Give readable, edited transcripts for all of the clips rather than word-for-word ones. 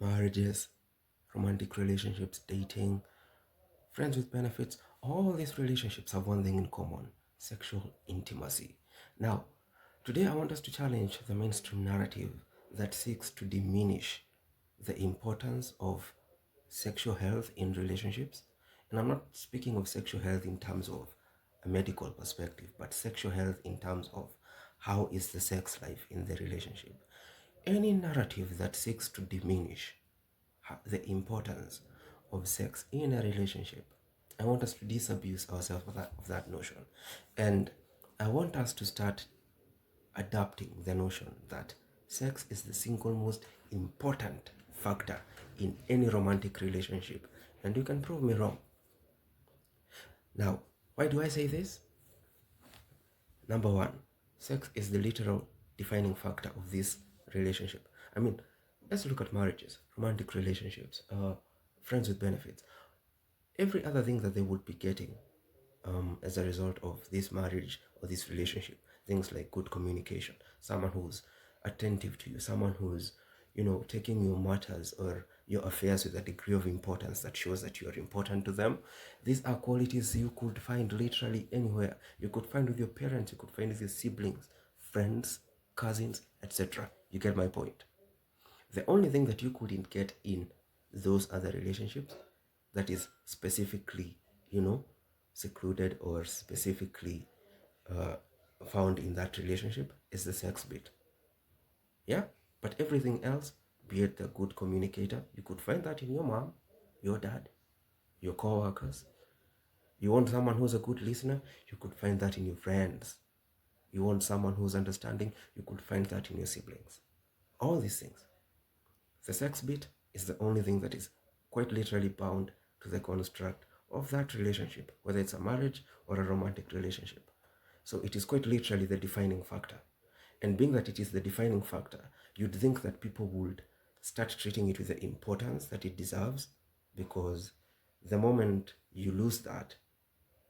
marriages, romantic relationships, dating, friends with benefits, all these relationships have one thing in common: sexual intimacy. Now, today I want us to challenge the mainstream narrative that seeks to diminish the importance of sexual health in relationships. And I'm not speaking of sexual health in terms of a medical perspective, but sexual health in terms of how is the sex life in the relationship. Any narrative that seeks to diminish the importance of sex in a relationship, I want us to disabuse ourselves of that notion. And I want us to start adapting the notion that sex is the single most important factor in any romantic relationship. And you can prove me wrong. Now, why do I say this? Number one, sex is the literal defining factor of this relationship. I mean, let's look at marriages, romantic relationships, friends with benefits, every other thing that they would be getting as a result of this marriage or this relationship. Things like good communication, someone who's attentive to you, someone who's, taking your matters or your affairs with a degree of importance that shows that you are important to them. These are qualities you could find literally anywhere. You could find with your parents, you could find with your siblings, friends, cousins, etc. You get my point. The only thing that you couldn't get in those other relationships that is specifically, secluded or specifically uh, found in that relationship is the sex bit. Yeah? But everything else, be it a good communicator, you could find that in your mom, your dad, your co-workers. You want someone who's a good listener, you could find that in your friends. You want someone who's understanding, you could find that in your siblings. All these things. The sex bit is the only thing that is quite literally bound to the construct of that relationship, whether it's a marriage or a romantic relationship. So it is quite literally the defining factor. And being that it is the defining factor, you'd think that people would start treating it with the importance that it deserves, because the moment you lose that,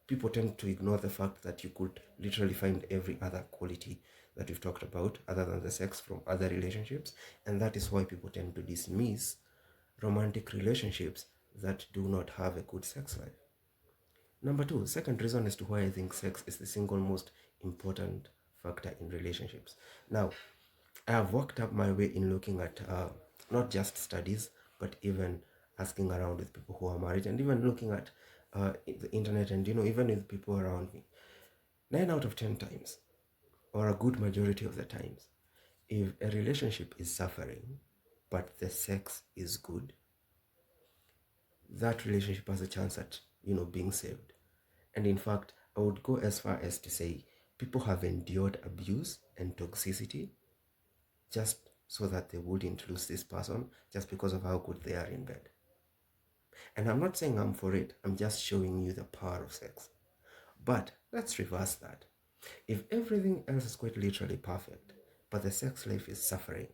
people tend to ignore the fact that you could literally find every other quality that we've talked about other than the sex from other relationships. And that is why people tend to dismiss romantic relationships that do not have a good sex life. Number two, second reason as to why I think sex is the single most important factor in relationships. Now, I have worked up my way in looking at not just studies, but even asking around with people who are married, and even looking at the internet, and even with people around me. 9 out of 10 times, or a good majority of the times, if a relationship is suffering but the sex is good, that relationship has a chance at being saved. And in fact, I would go as far as to say people have endured abuse and toxicity just so that they wouldn't lose this person just because of how good they are in bed. And I'm not saying I'm for it, I'm just showing you the power of sex. But let's reverse that. If everything else is quite literally perfect, but the sex life is suffering,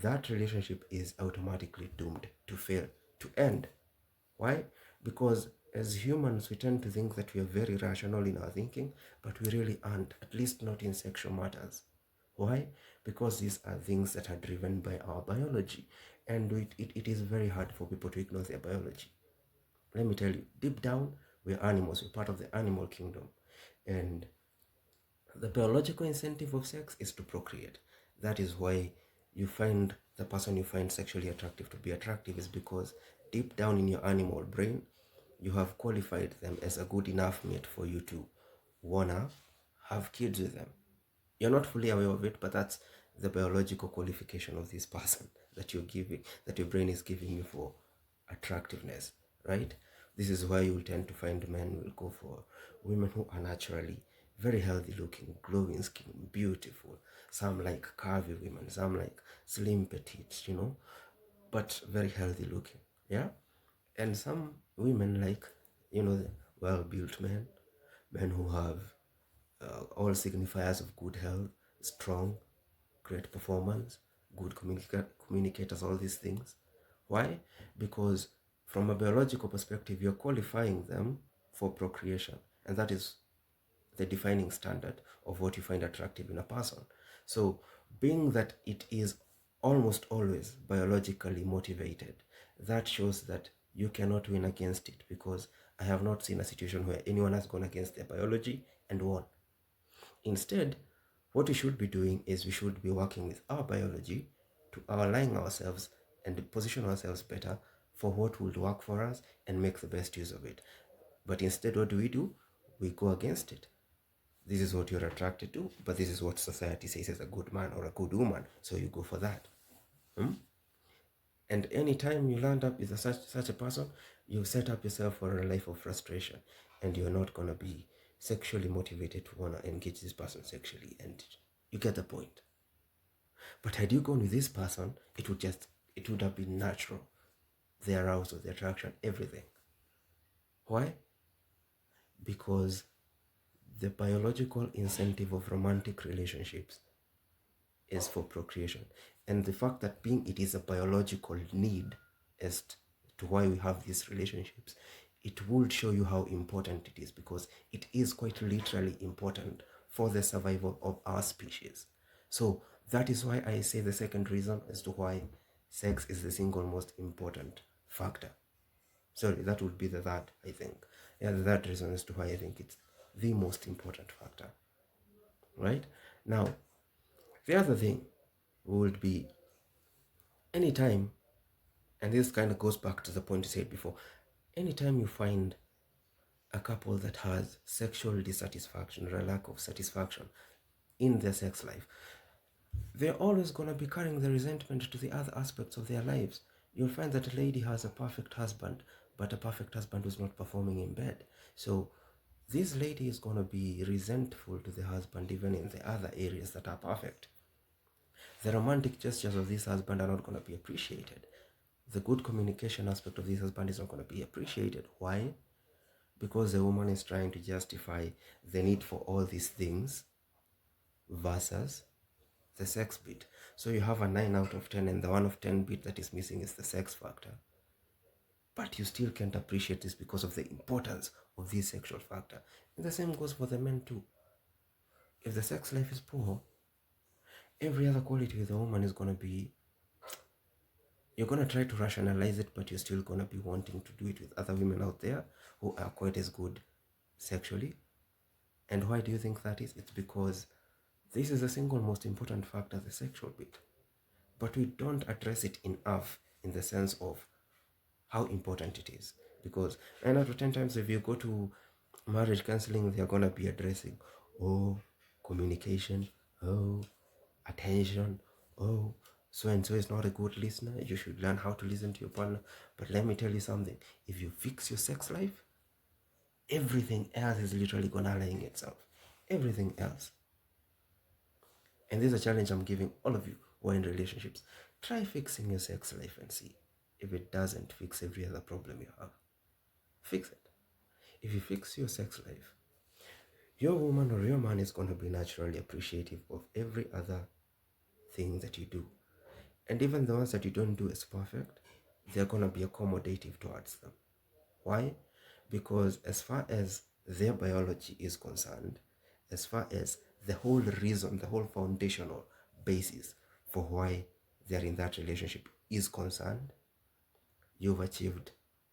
that relationship is automatically doomed to fail, to end. Why? Because as humans, we tend to think that we are very rational in our thinking, but we really aren't, at least not in sexual matters. Why? Because these are things that are driven by our biology, and it is very hard for people to ignore their biology. Let me tell you, deep down, we're animals, we're part of the animal kingdom. And the biological incentive of sex is to procreate. That is why you find the person you find sexually attractive to be attractive, is because deep down in your animal brain, you have qualified them as a good enough mate for you to wanna have kids with them. You're not fully aware of it, but that's the biological qualification of this person that you're giving, that your brain is giving you for attractiveness, right? This is why you'll tend to find men will go for women who are naturally very healthy looking, glowing skin, beautiful. Some like curvy women, some like slim petite, but very healthy looking. Yeah? And some women like, the well-built men who have all signifiers of good health, strong, great performance, good communicators, all these things. Why? Because from a biological perspective, you're qualifying them for procreation, and that is the defining standard of what you find attractive in a person. So, being that it is almost always biologically motivated. That shows that you cannot win against it, because I have not seen a situation where anyone has gone against their biology and won. Instead, what we should be doing is we should be working with our biology to align ourselves and position ourselves better for what would work for us and make the best use of it. But instead, what do? We go against it. This is what you're attracted to, but this is what society says is a good man or a good woman, so you go for that. And anytime you land up with such a person, you set up yourself for a life of frustration, and you're not going to be sexually motivated to want to engage this person sexually, and you get the point. But had you gone with this person, it would have been natural. The arousal, the attraction, everything. Why? Because the biological incentive of romantic relationships is for procreation. And the fact that being it is a biological need as to why we have these relationships, it would show you how important it is, because it is quite literally important for the survival of our species. So that is why I say the second reason as to why sex is the single most important factor. Sorry, that would be the third, I think. Yeah, the third reason as to why I think it's the most important factor. Right? Now, the other thing would be anytime, and this kind of goes back to the point I said before, anytime you find a couple that has sexual dissatisfaction or a lack of satisfaction in their sex life, they're always going to be carrying the resentment to the other aspects of their lives. You'll find that a lady has a perfect husband, but a perfect husband who's not performing in bed. So this lady is going to be resentful to the husband even in the other areas that are perfect. The romantic gestures of this husband are not going to be appreciated. The good communication aspect of this husband is not going to be appreciated. Why? Because the woman is trying to justify the need for all these things versus the sex bit. So you have a 9 out of 10, and the 1 of 10 bit that is missing is the sex factor. But you still can't appreciate this because of the importance of this sexual factor. And the same goes for the men too. If the sex life is poor, every other quality with a woman is going to be, you're going to try to rationalize it, but you're still going to be wanting to do it with other women out there who are quite as good sexually. And why do you think that is? It's because this is the single most important factor, the sexual bit. But we don't address it enough in the sense of how important it is. Because 9 out of 10 times if you go to marriage counseling, they're going to be addressing, oh, communication, oh, attention, oh, so and so is not a good listener, you should learn how to listen to your partner. But let me tell you something, if you fix your sex life, everything else is literally gonna align itself. Everything else. And this is a challenge I'm giving all of you who are in relationships. Try fixing your sex life and see if it doesn't fix every other problem you have. Fix it. If you fix your sex life, your woman or your man is going to be naturally appreciative of every other thing that you do. And even the ones that you don't do as perfect, they're going to be accommodative towards them. Why? Because as far as their biology is concerned, as far as the whole reason, the whole foundational basis for why they're in that relationship is concerned, you've achieved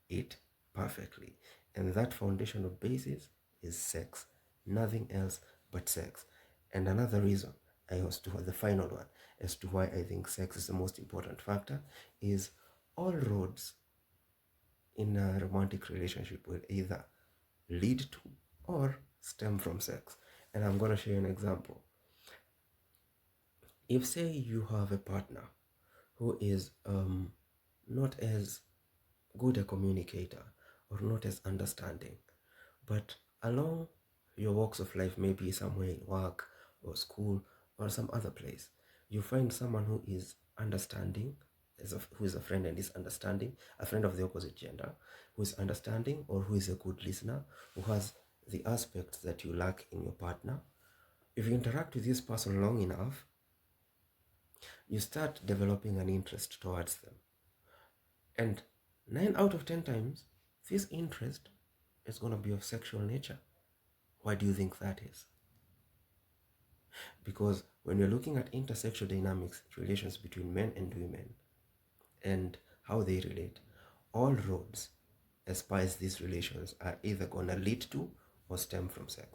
it perfectly. And that foundational basis is sex. Nothing else but sex. And another reason, the final one, as to why I think sex is the most important factor, is all roads in a romantic relationship will either lead to or stem from sex. And I'm going to show you an example. If, say, you have a partner who is not as good a communicator or not as understanding, but along your walks of life, maybe somewhere in work or school or some other place, you find someone who is understanding, who is a friend and is understanding, a friend of the opposite gender, who is understanding or who is a good listener, who has the aspects that you lack in your partner. If you interact with this person long enough, you start developing an interest towards them. And 9 out of 10 times, this interest is going to be of sexual nature. Why do you think that is? Because When you're looking at intersexual dynamics, relations between men and women, and how they relate, all roads as far as these relations are either gonna lead to or stem from sex.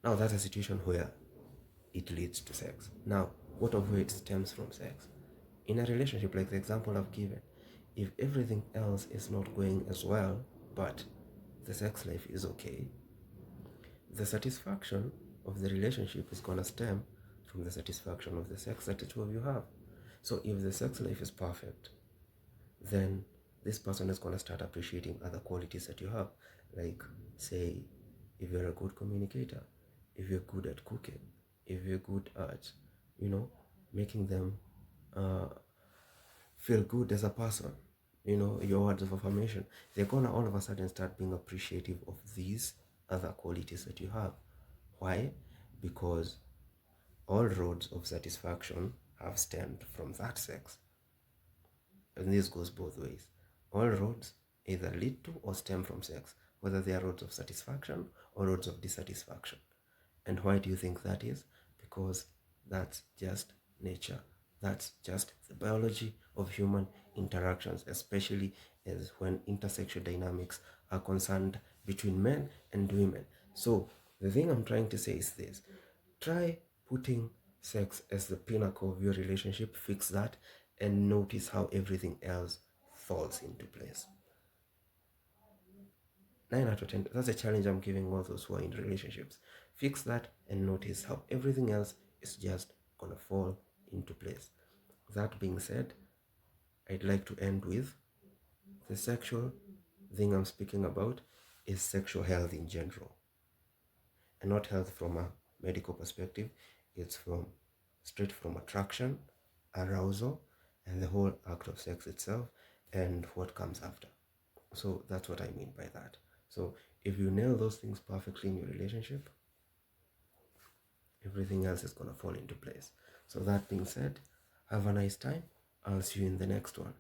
Now that's a situation where it leads to sex. Now, what of where it stems from sex? In a relationship like the example I've given, if everything else is not going as well, but the sex life is okay, the satisfaction of the relationship is gonna stem from the satisfaction of the sex that the two of you have. So if the sex life is perfect, then this person is gonna start appreciating other qualities that you have. Like, say, if you're a good communicator, if you're good at cooking, if you're good at, making them uh, feel good as a person, your words of affirmation, they're gonna all of a sudden start being appreciative of these other qualities that you have. Why? Because all roads of satisfaction have stemmed from that sex. And this goes both ways. All roads either lead to or stem from sex, whether they are roads of satisfaction or roads of dissatisfaction. And why do you think that is? Because that's just nature. That's just the biology of human interactions, especially as when intersexual dynamics are concerned between men and women. So the thing I'm trying to say is this: try putting sex as the pinnacle of your relationship, fix that, and notice how everything else falls into place. 9 out of 10. That's a challenge I'm giving all those who are in relationships. Fix that and notice how everything else is just gonna fall into place. That being said, I'd like to end with the sexual thing I'm speaking about is sexual health in general, and not health from a medical perspective. It's straight from attraction, arousal, and the whole act of sex itself and what comes after. So that's what I mean by that. So if you nail those things perfectly in your relationship, everything else is going to fall into place. So that being said, have a nice time. I'll see you in the next one.